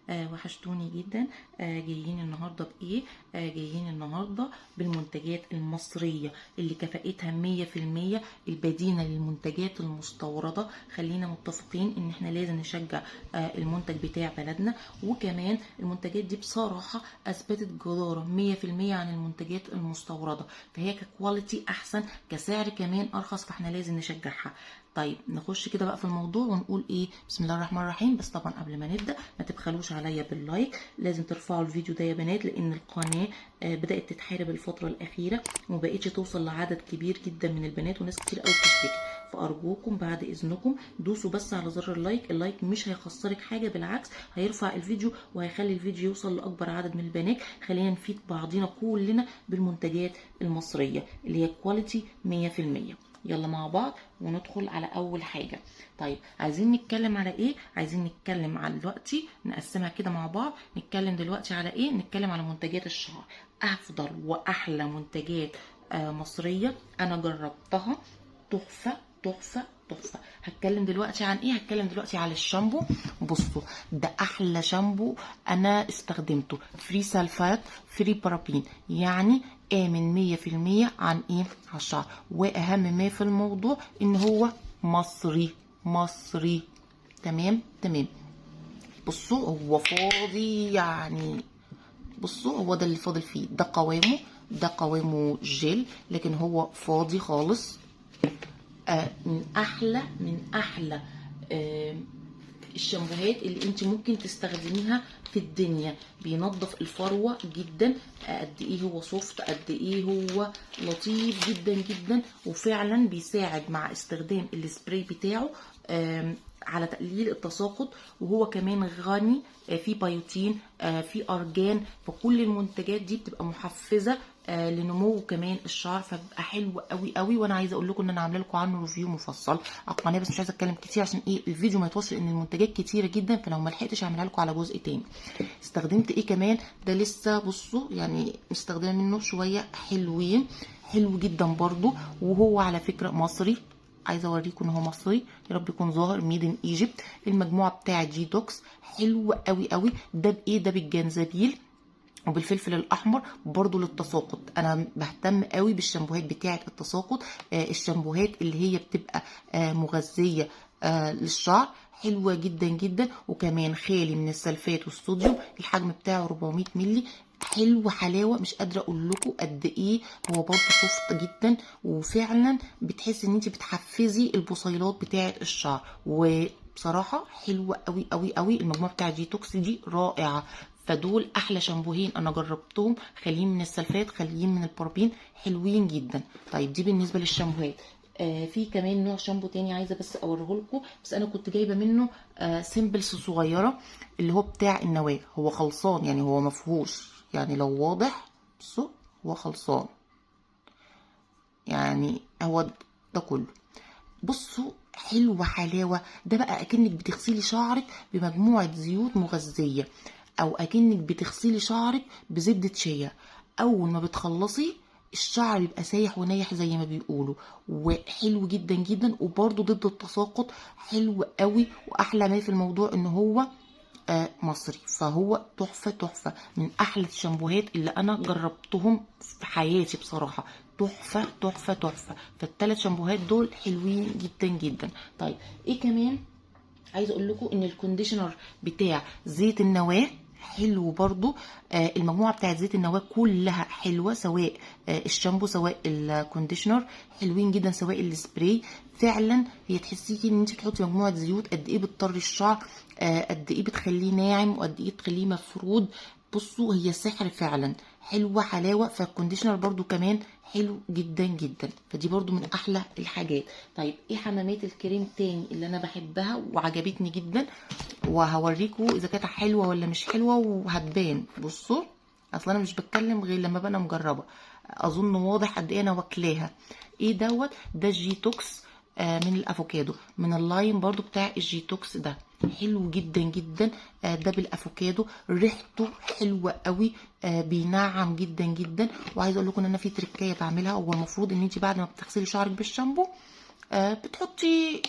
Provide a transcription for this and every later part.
وحشتوني جدا. جايين النهارده بايه؟ جايين النهارده بالمنتجات المصريه اللي كفاءتها 100%، البديله للمنتجات المستورده. خلينا متفقين ان احنا لازم نشجع المنتج بتاع بلدنا، وكمان المنتجات دي بصراحه اثبتت جداره 100% عن المنتجات المستورده، فهي ككواليتي احسن، كسعر كمان ارخص، فاحنا لازم نشجعها. طيب نخش كده بقى في الموضوع ونقول ايه؟ بسم الله الرحمن الرحيم. بس طبعا قبل ما نبدا ما تبخلوش عليا باللايك، لازم ترفعوا الفيديو ده يا بنات، لان القناه بدات تتحارب الفتره الاخيره وما بقتش توصل لعدد كبير جدا من البنات، وناس كتير قوي بتشتكي. فارجوكم بعد اذنكم دوسوا بس على زر اللايك. اللايك مش هيخسرك حاجه، بالعكس هيرفع الفيديو وهيخلي الفيديو يوصل لاكبر عدد من البنات. خلينا نفيد بعضينا كلنا بالمنتجات المصريه اللي هي كواليتي 100%. يلا مع بعض وندخل على اول حاجه. طيب عايزين نتكلم على ايه؟ عايزين نتكلم على دلوقتي، نقسمها كده مع بعض. نتكلم دلوقتي على ايه؟ نتكلم على منتجات الشعر، افضل واحلى منتجات مصريه انا جربتها، تحفه تحفه تحفه. هتكلم دلوقتي عن ايه؟ هتكلم دلوقتي على الشامبو. بصوا ده احلى شامبو انا استخدمته، فري سلفات فري بارابين، يعني امن 100% عن ايه؟ على الشعر. واهم ما في الموضوع ان هو مصري مصري. تمام تمام. بصوا هو فاضي، يعني بصوا هو ده اللي فاضل فيه، ده قوامه، ده قوامه جل، لكن هو فاضي خالص. من احلى الشامبوهات اللي انت ممكن تستخدميها في الدنيا. بينظف الفروه جدا، قد ايه هو سوفت، قد ايه هو لطيف جدا جدا، وفعلا بيساعد مع استخدام السبراي بتاعه على تقليل التساقط. وهو كمان غني في بيوتين، في ارجان، فكل المنتجات دي بتبقى محفزه لنمو كمان الشعر، فبقى حلو قوي قوي. وانا عايزه اقول لكم ان انا عامله لكم عنه ريفيو مفصل على القناه، بس مش عايزه اتكلم كتير عشان ايه الفيديو ما يطولش، لان المنتجات كتيره جدا، فلو ما لحقتش اعملها لكم على جزء تاني. استخدمت ايه كمان؟ ده لسه بصوا يعني مستخدمه منه شويه حلوين، حلو جدا برضو، وهو على فكره مصري. عايزه اوريكم ان هو مصري، يا رب يكون ظاهر، ميد ان ايجيبت. المجموعه بتاعه جي توكس حلوه قوي قوي. ده بايه؟ ده بالجنزبيل وبالفلفل الاحمر برضو للتساقط. انا بهتم قوي بالشامبوهات بتاعه التساقط، الشامبوهات اللي هي بتبقى مغذيه للشعر، حلوه جدا جدا، وكمان خالي من السلفات والصوديوم. الحجم بتاعه 400 مللي، حلو حلاوه، مش قادره اقول لكم قد ايه هو برضه سوفت جدا، وفعلا بتحسي ان انت بتحفزي البصيلات بتاعه الشعر. وبصراحه حلوه قوي قوي قوي. المجموعه بتاعه جيتوكس دي رائعه. فدول احلى شامبوهين انا جربتهم، خاليين من السلفات، خاليين من البارابين، حلوين جدا. طيب دي بالنسبه للشامبوهات. في كمان نوع شامبو تاني عايزه بس اوريه لكم، بس انا كنت جايبه منه سيمبلز صغيره، اللي هو بتاع النواه. هو خلصان، يعني هو مفهوش، يعني لو واضح بصوا هو خلصان، يعني هو ده كله. بصوا حلوة حلاوة. ده بقى اكنك بتغسلي شعرك بمجموعة زيوت مغذية، او اكنك بتغسلي شعرك بزبدة شيا. اول ما بتخلصي الشعر بيبقى سايح ونايح زي ما بيقولوا، وحلو جدا جدا، وبرده ضد التساقط، حلو قوي. واحلى ما في الموضوع ان هو مصري، فهو تحفة تحفة، من احلى الشامبوهات اللي انا جربتهم في حياتي بصراحة. تحفة تحفة تحفة. فالثلاث شامبوهات دول حلوين جدا جدا. طيب ايه كمان؟ عايزه اقول لكم ان الكونديشنر بتاع زيت النواه حلو برضو. المجموعه بتاعت زيت النواه كلها حلوه، سواء الشامبو سواء الكونديشنر، حلوين جدا، سواء السبراي. فعلا هي تحسيكي ان انت تحطي مجموعه زيوت قد ايه بتطري الشعر، قد ايه بتخليه ناعم، وقد ايه تخليه مفرود. بصوا هي سحر فعلا، حلوه حلاوه. فالكونديشنر برضو كمان حلو جدا جدا، فدي برضو من احلى الحاجات. طيب ايه حمامات الكريم تاني اللي انا بحبها وعجبتني جدا، وهوريكم اذا كانت حلوه ولا مش حلوه وهتبان. بصوا اصلا انا مش بتكلم غير لما بقى مجربه، اظن واضح قد ايه انا واكلاها. ايه دوت؟ ده جيتوكس من الافوكادو، من اللاين برضو بتاع الجيتوكس ده، حلو جدا جدا. ده بالافوكادو، ريحته حلوه قوي، بينعم جدا جدا. وعايزه اقول لكم ان انا في تركايه بعملها. هو المفروض ان انت بعد ما بتغسلي شعرك بالشامبو بتحطي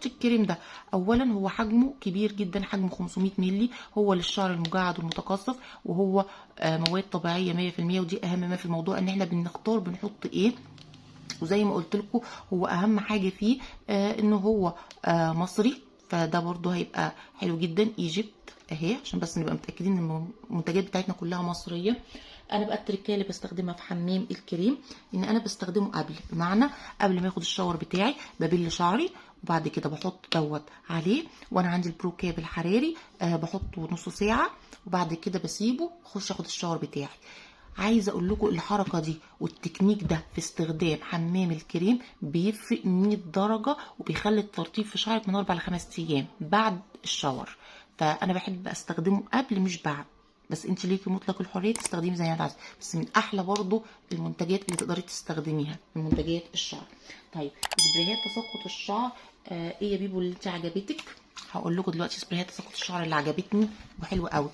الكريم ده. اولا هو حجمه كبير جدا، حجمه 500 مللي، هو للشعر المجعد والمتقصف، وهو مواد طبيعيه 100%. ودي اهم ما في الموضوع، ان احنا بنختار بنحط ايه. وزي ما قلت لكم هو اهم حاجه فيه انه هو مصري، فده برضو هيبقى حلو جدا. ايجيبت اهي، عشان بس نبقى متاكدين ان المنتجات بتاعتنا كلها مصريه. انا بقى التركيه اللي بستخدمها في حمام الكريم ان انا بستخدمه قبل، بمعنى قبل ما اخد الشاور بتاعي ببل شعري، وبعد كده بحط دوت عليه، وانا عندي البرو كاب الحراري بحطه نص ساعه، وبعد كده بسيبه اخش اخد الشاور بتاعي. عايزه اقول لكم الحركه دي والتكنيك ده في استخدام حمام الكريم بيفرق 100 درجه، وبيخلي الترطيب في شعرك من 4 ل 5 ايام بعد الشاور. فانا بحب استخدمه قبل مش بعد، بس انت ليكي مطلق الحريه تستخدمي زي ما انت عايزه. بس من احلى برضو المنتجات اللي تقدري تستخدميها من منتجات الشعر. طيب سبريهات تساقط الشعر ايه يا بيبو اللي انت عجبتك؟ هقول لكم دلوقتي سبريهات تساقط الشعر اللي عجبتني وحلوه قوي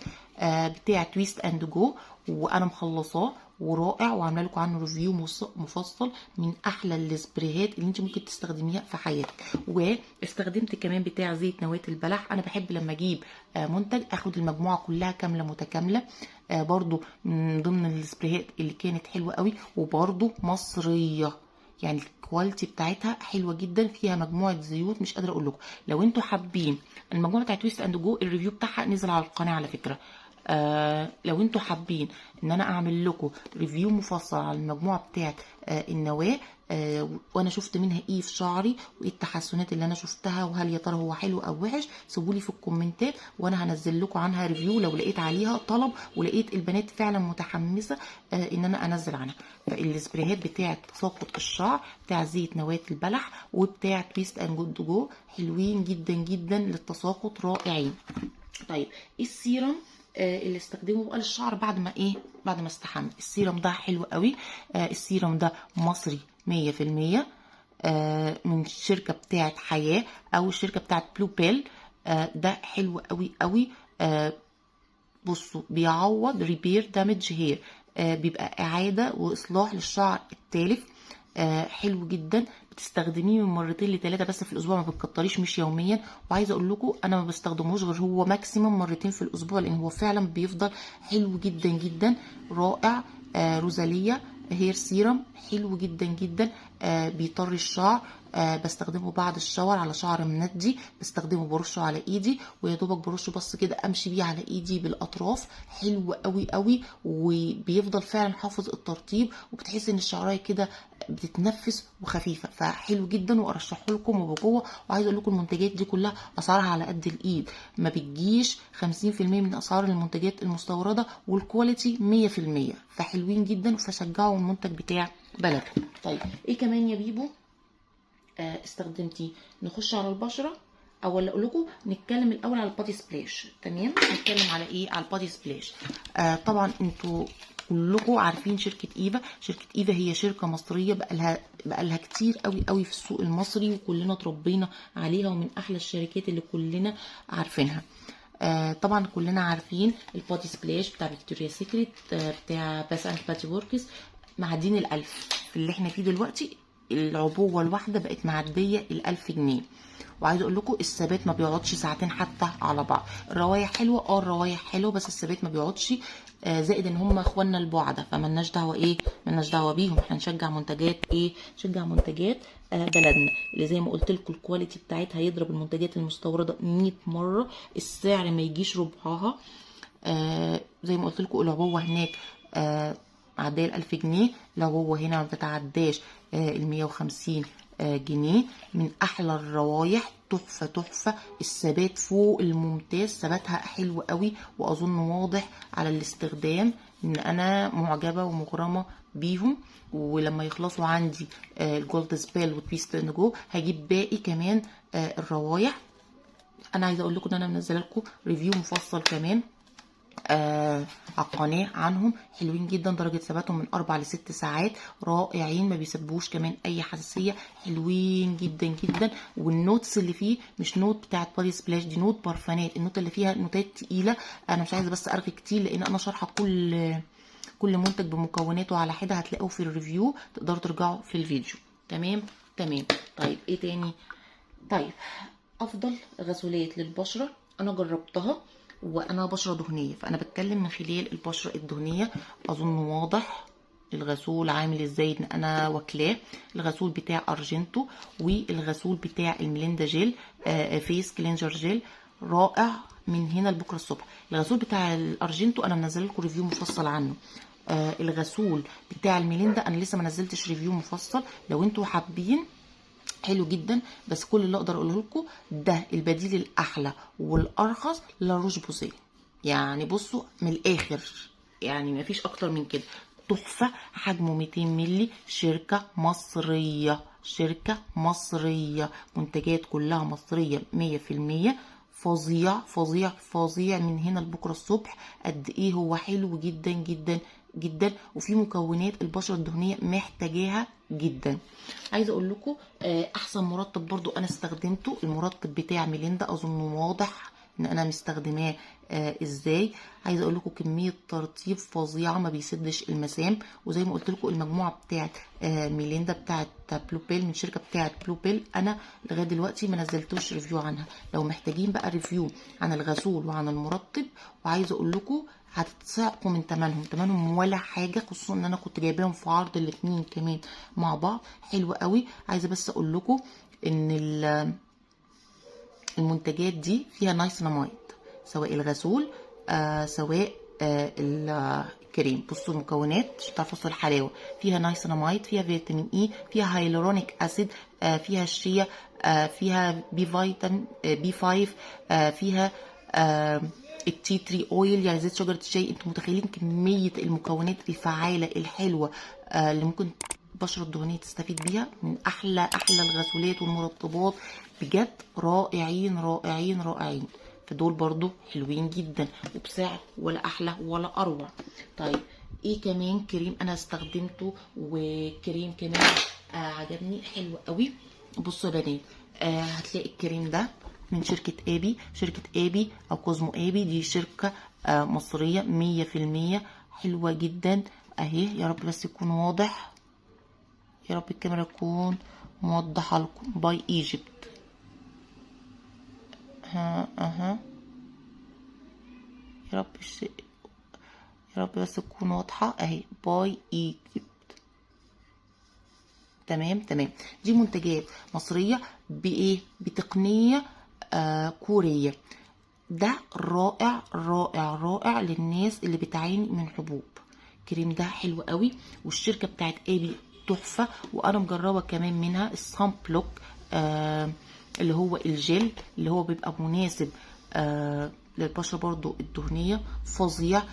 بتاع تويست اند جو، وانا مخلصاه ورائع، وعامله لكم عنه ريفيو مفصل. من احلى السبريهات اللي انت ممكن تستخدميها في حياتك. واستخدمت كمان بتاع زيت نواه البلح. انا بحب لما اجيب منتج اخد المجموعه كلها كامله متكامله. برضو من ضمن السبريهات اللي كانت حلوه قوي وبرضو مصريه، يعني الكواليتي بتاعتها حلوه جدا، فيها مجموعه زيوت مش قادره اقول لكم. لو انتوا حابين المجموعه بتاعت تويست اند جو، الريفيو بتاعها نزل على القناه على فكره. لو انتوا حابين ان انا اعمل لكم ريفيو مفصل على المجموعه بتاعت النواه، وانا شفت منها ايه في شعري وايه التحسنات اللي انا شفتها، وهل يا ترى هو حلو او وحش، سيبولي في الكومنتات وانا هنزل لكم عنها ريفيو لو لقيت عليها طلب، ولقيت البنات فعلا متحمسه ان انا انزل عنها. فالسبريهات بتاعت تساقط الشعر بتاع زيت نواه البلح وبتاع تويست اند جود جو حلوين جدا جدا للتساقط، رائعين. طيب السيرم اللي استخدمه بقى للشعر بعد ما بعد ما استحمى. السيرم ده حلو قوي. السيرم ده مصري 100%، من الشركه بتاعت حياه او الشركه بتاعت بلو بيل. ده حلو قوي قوي. بصوا بيعوض ريبير دامج هير، بيبقى اعاده واصلاح للشعر التالف. حلو جدا. بتستخدميه من 2 ل 3 بس في الاسبوع، ما بتكتريش، مش يوميا. وعايزه اقول لكم انا ما بستخدموش غير هو ماكسيمم 2 في الاسبوع، لان هو فعلا بيفضل حلو جدا جدا، رائع. روزاليا هير سيرم حلو جدا جدا، بيطري الشعر. بستخدمه بعد الشاور على شعر مندي، بستخدمه برشه على ايدي، ويا دوبك برشه بس كده امشي بيه على ايدي بالاطراف. حلو قوي قوي، وبيفضل فعلا حافظ الترطيب، وبتحس ان الشعرايه كده بتتنفس وخفيفه. فحلو جدا وارشحه لكم وبقوه. وعايزه اقول لكم المنتجات دي كلها اسعارها على قد الايد، ما بتجيش 50% من اسعار المنتجات المستورده، والكواليتي 100%. فحلوين جدا، فشجعوا المنتج بتاع بلد. طيب ايه كمان يا بيبو استخدمتيه؟ نخش على البشره، او ولا اقول لكم نتكلم الاول على البادي سبلاش. تمام، نتكلم على ايه؟ على البادي سبلاش. طبعا انتوا كلكم عارفين شركه ايفا. شركه ايفا هي شركه مصريه بقالها كتير قوي قوي في السوق المصري، وكلنا اتربينا عليها، ومن احلى الشركات اللي كلنا عارفينها. طبعا كلنا عارفين البادي سبلاش بتاع فيكتوريا سيكريت، بتاع باس اند بادي وركس، معدين ال1000 في اللي احنا فيه دلوقتي. العبوه الواحده بقت معديه ال1000 جنيه. وعايزه اقول لكم الثبات ما بيقعدش ساعتين حتى على بعض. الروايح حلوه، الروايح حلوه، بس الثبات ما بيقعدش. زائد ان هم اخواننا البعده، فمالناش دعوه مالناش دعوه بيهم. احنا نشجع منتجات نشجع منتجات بلدنا، اللي زي ما قلت لكم الكواليتي بتاعتها يضرب المنتجات المستورده 100 مره، السعر ما يجيش ربعها. زي ما قلت لكم العبوه هناك معديه ال1000 جنيه، العبوه هنا ما بتتعداش ال150 جنيه. من احلى الروايح، تحفه تحفه. الثبات فوق الممتاز، ثباتها حلو قوي، واظن واضح على الاستخدام ان انا معجبه ومغرمه بيهم. ولما يخلصوا عندي الجولد سبيل وتويست اند جو هجيب باقي كمان الروايح. انا عايزه اقول لكم ان انا منزله لكم ريفيو مفصل كمان على القناه عنهم. حلوين جدا، درجه ثباتهم من 4 ل 6 ساعات، رائعين، ما بيسببوش كمان اي حساسيه، حلوين جدا جدا. والنوتس اللي فيه مش نوت بتاعت بادي سبلاش، دي نوت برفانات. النوت اللي فيها نوتات تقيله. انا مش عايزه بس ارغي كتير، لان انا شارحه كل منتج بمكوناته على حده، هتلاقوه في الريفيو، تقدروا ترجعوا في الفيديو. تمام. تمام. طيب ايه تاني؟ طيب افضل غسولات للبشره انا جربتها، وانا بشره دهنيه فانا بتكلم من خلال البشره الدهنيه. اظن واضح الغسول عامل ازاي ان انا واكلاه. الغسول بتاع ارجنتو والغسول بتاع الميليندا جيل فيس كلينجر جيل، رائع من هنا لبكره الصبح. الغسول بتاع الارجنتو انا منزله لكم ريفيو مفصل عنه. الغسول بتاع الميليندا انا لسه ما نزلتش ريفيو مفصل، لو انتوا حابين حلو جدا. بس كل اللي اقدر اقوله لكم ده البديل الاحلى والارخص لاروش بوزيه. يعني بصوا من الاخر، يعني ما فيش اكتر من كده. تحفه، حجمه 200 مللي، شركه مصريه، شركه مصريه، منتجات كلها مصريه 100%. فظيع فظيع فظيع من هنا لبكره الصبح. قد ايه هو حلو جدا جدا جدا، وفي مكونات البشره الدهنيه محتاجاها جدا. عايزه اقول لكم احسن مرطب برضو انا استخدمته المرطب بتاع ميليندا، اظن واضح ان انا مستخدماه ازاي. عايزه اقول لكم كميه ترطيب فظيعه، ما بيسدش المسام. وزي ما قلت لكم المجموعه بتاعه ميليندا بتاعه بلوبيل من شركه بتاعه بلوبيل انا لغايه دلوقتي ما نزلتوش ريفيو عنها. لو محتاجين بقى ريفيو عن الغسول وعن المرطب، وعايزه اقول لكم هتتصعقوا من تمنهم ولا حاجه، خصوصا ان انا كنت جايباهم في عرض الاتنين كمان مع بعض حلو قوي. عايزه بس اقول لكم ان المنتجات دي فيها نايسيناميد، سواء الغسول سواء الكريم. بصوا المكونات عشان تعرفوا الحلاوه. فيها نايسيناميد، فيها فيتامين اي، فيها هايلورونيك اسيد، فيها الشيا، فيها بي فيتامين بي 5، فيها التي تري اويل يعني زيت شجره الشاي. انتوا متخيلين كميه المكونات الفعاله الحلوه اللي ممكن البشره الدهنيه تستفيد بيها؟ من احلى الغسولات والمرطبات بجد، رائعين رائعين رائعين. فدول برضو حلوين جدا وبسعر ولا احلى ولا اروع. طيب ايه كمان كريم انا استخدمته وكريم كمان عجبني حلو قوي؟ بصوا يا بنات، هتلاقي الكريم ده من شركة ابي. شركة ابي او كوزمو ابي دي شركة مصرية 100%، حلوة جدا اهي. يا رب بس يكون واضح، يا رب الكاميرا تكون موضحة لكم. باي ايجيبت، ها يا رب يا رب بس تكون واضحة اهي. باي ايجيبت، تمام تمام. دي منتجات مصرية بايه؟ بتقنية كورية. ده رائع رائع رائع للناس اللي بتعاني من حبوب. الكريم ده حلو قوي، والشركة بتاعت ابي تحفة. وانا مجربة كمان منها الصن بلوك اللي هو الجل اللي هو بيبقى مناسب للبشرة برضو الدهنية، فظيع.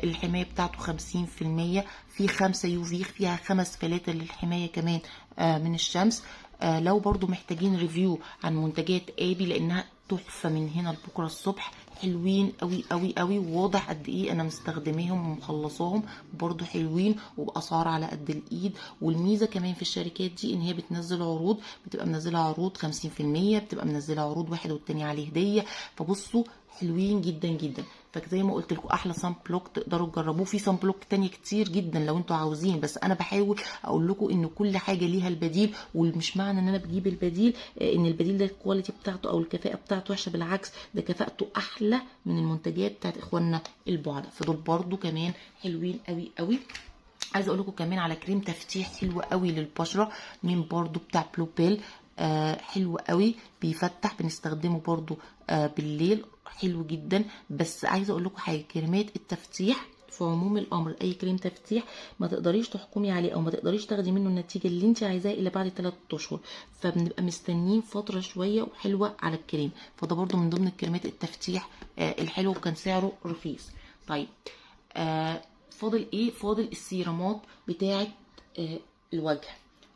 الحماية بتاعته 50%، في 5 يوفي، فيها 5 فلاتر للحماية كمان من الشمس. لو برضو محتاجين ريفيو عن منتجات ابي لانها تحفة من هنا لبكرة الصبح، حلوين قوي قوي قوي. واضح قد ايه انا مستخدماهم ومخلصاهم، برضو حلوين وباسعار على قد الايد. والميزة كمان في الشركات دي ان هي بتنزل عروض، بتبقى منزلة عروض 50%، بتبقى منزلة عروض واحد والتاني عليه هدية. فبصوا حلوين جدا جدا. فزي ما قلت لكم احلى صن بلوك تقدروا تجربوه. في صن بلوك تانية كتير جدا لو انتوا عاوزين، بس انا بحاول اقول لكم ان كل حاجه ليها البديل. ومش معنى ان انا بجيب البديل ان البديل ده الكواليتي بتاعته او الكفاءه بتاعته وحشه، بالعكس ده كفاءته احلى من المنتجات بتاعت اخواننا البعدة. فدول برضو كمان حلوين قوي قوي. عايزه اقول لكم كمان على كريم تفتيح حلو قوي للبشره من برضو بتاع بلوبيل، حلو قوي بيفتح، بنستخدمه برضو بالليل، حلو جدا. بس عايزه اقول لكم حاجه، كريمات التفتيح في عموم الامر اي كريم تفتيح ما تقدريش تحكمي عليه او ما تقدريش تاخدي منه النتيجه اللي انت عايزاها الا بعد 3 اشهر، فبنبقى مستنيين فتره شويه وحلوه على الكريم. فده برضو من ضمن الكريمات التفتيح الحلو، وكان سعره رخيص. طيب فاضل ايه؟ فاضل السيرامات بتاعه الوجه.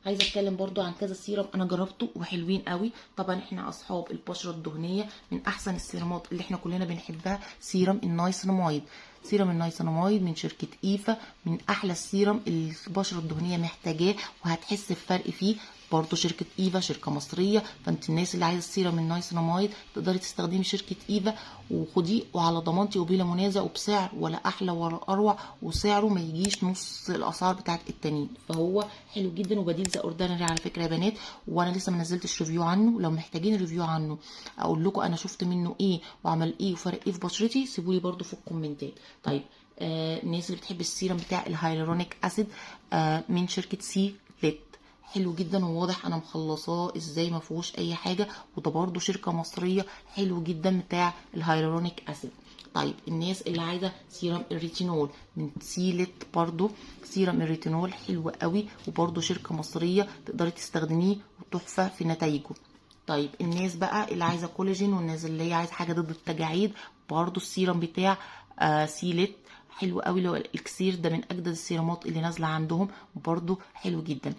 عايزه اتكلم برضو عن كذا سيرم انا جربته وحلوين قوي. طبعا احنا اصحاب البشره الدهنيه، من احسن السيرامات اللي احنا كلنا بنحبها سيرم النايسيناميد. سيرم النايسيناميد من شركه ايفا من احلى السيرم اللي البشره الدهنيه محتاجاه، وهتحس بفرق فيه. برضو شركه ايفا شركه مصريه، فانت الناس اللي عايزه السيرم من نايسيناميد تقدري تستخدمي شركه ايفا وخديه وعلى ضمانتي وبلا منازع، وبسعر ولا احلى ولا اروع، وسعره ما يجيش نص الاسعار بتاعت التانيين، فهو حلو جدا وبديل ذا اوردينري على فكره يا بنات. وانا لسه ما نزلتش ريفيو عنه، لو محتاجين ريفيو عنه اقول لكم انا شفت منه ايه وعمل ايه وفرق ايه في بشرتي، سيبولي برده في الكومنتات. طيب الناس اللي بتحب السيرم بتاع الهيالورونيك اسيد من شركه سي ليت، حلو جدا وواضح انا مخلصاه ازاي، ما فيهوش اي حاجه، وده برده شركه مصريه، حلو جدا بتاع الهيالورونيك اسيد. طيب الناس اللي عايزه سيرم الريتينول من سيلت، برضو سيرم الريتينول حلو قوي وبرضو شركه مصريه، تقدري تستخدميه وتحفه في نتائجه. طيب الناس بقى اللي عايزه كولاجين والناس اللي هي عايزه حاجه ضد التجاعيد، برضو السيرم بتاع سيلت حلو قوي، اللي هو الاكسير ده من اجدد السيرامات اللي نازله عندهم، برضو حلو جدا.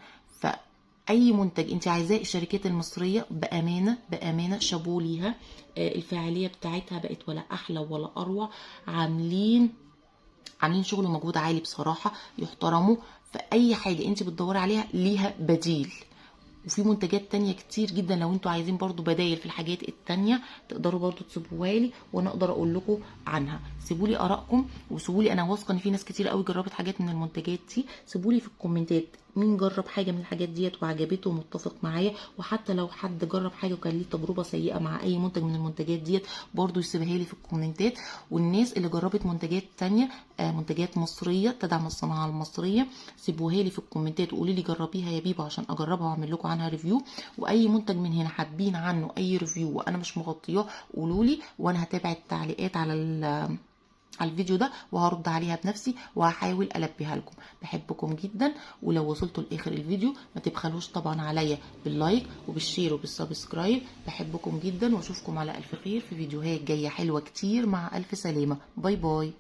اي منتج انت عايزاه الشركات المصريه بامانه بامانه شابوه ليها، الفاعليه بتاعتها بقت ولا احلى ولا اروع، عاملين شغل ومجهود عالي بصراحه يحترموا. فاي حاجه انت بتدوري عليها ليها بديل، وفي منتجات تانية كتير جدا لو انتوا عايزين برضو بدايل في الحاجات التانية تقدروا برضو تسيبوها لي وانا اقدر اقول لكم عنها. سيبوا لي ارائكم وسيبوا لي، انا واثقه ان في ناس كتير قوي جربت حاجات من المنتجات دي، سيبوا لي في الكومنتات مين جرب حاجه من الحاجات ديت وعجبته ومتفق معايا، وحتى لو حد جرب حاجه وكان ليه تجربه سيئه مع اي منتج من المنتجات ديت برضو يسيبها لي في الكومنتات. والناس اللي جربت منتجات تانية منتجات مصريه تدعم الصناعه المصريه، سيبوها لي في الكومنتات وقولي لي جربيها يا بيبا عشان اجربها واعمل لكم عنها ريفيو. واي منتج من هنا حابين عنه اي ريفيو وانا مش مغطياه قولوا لي، وانا هتابع التعليقات على الفيديو ده وهرد عليها بنفسي وهحاول البيها لكم. بحبكم جدا، ولو وصلتوا لاخر الفيديو ما تبخلوش طبعا عليا باللايك وبالشير وبالسبسكرايب. بحبكم جدا واشوفكم على الف خير في فيديوهات جايه حلوه كتير، مع الف سلامه، باي باي.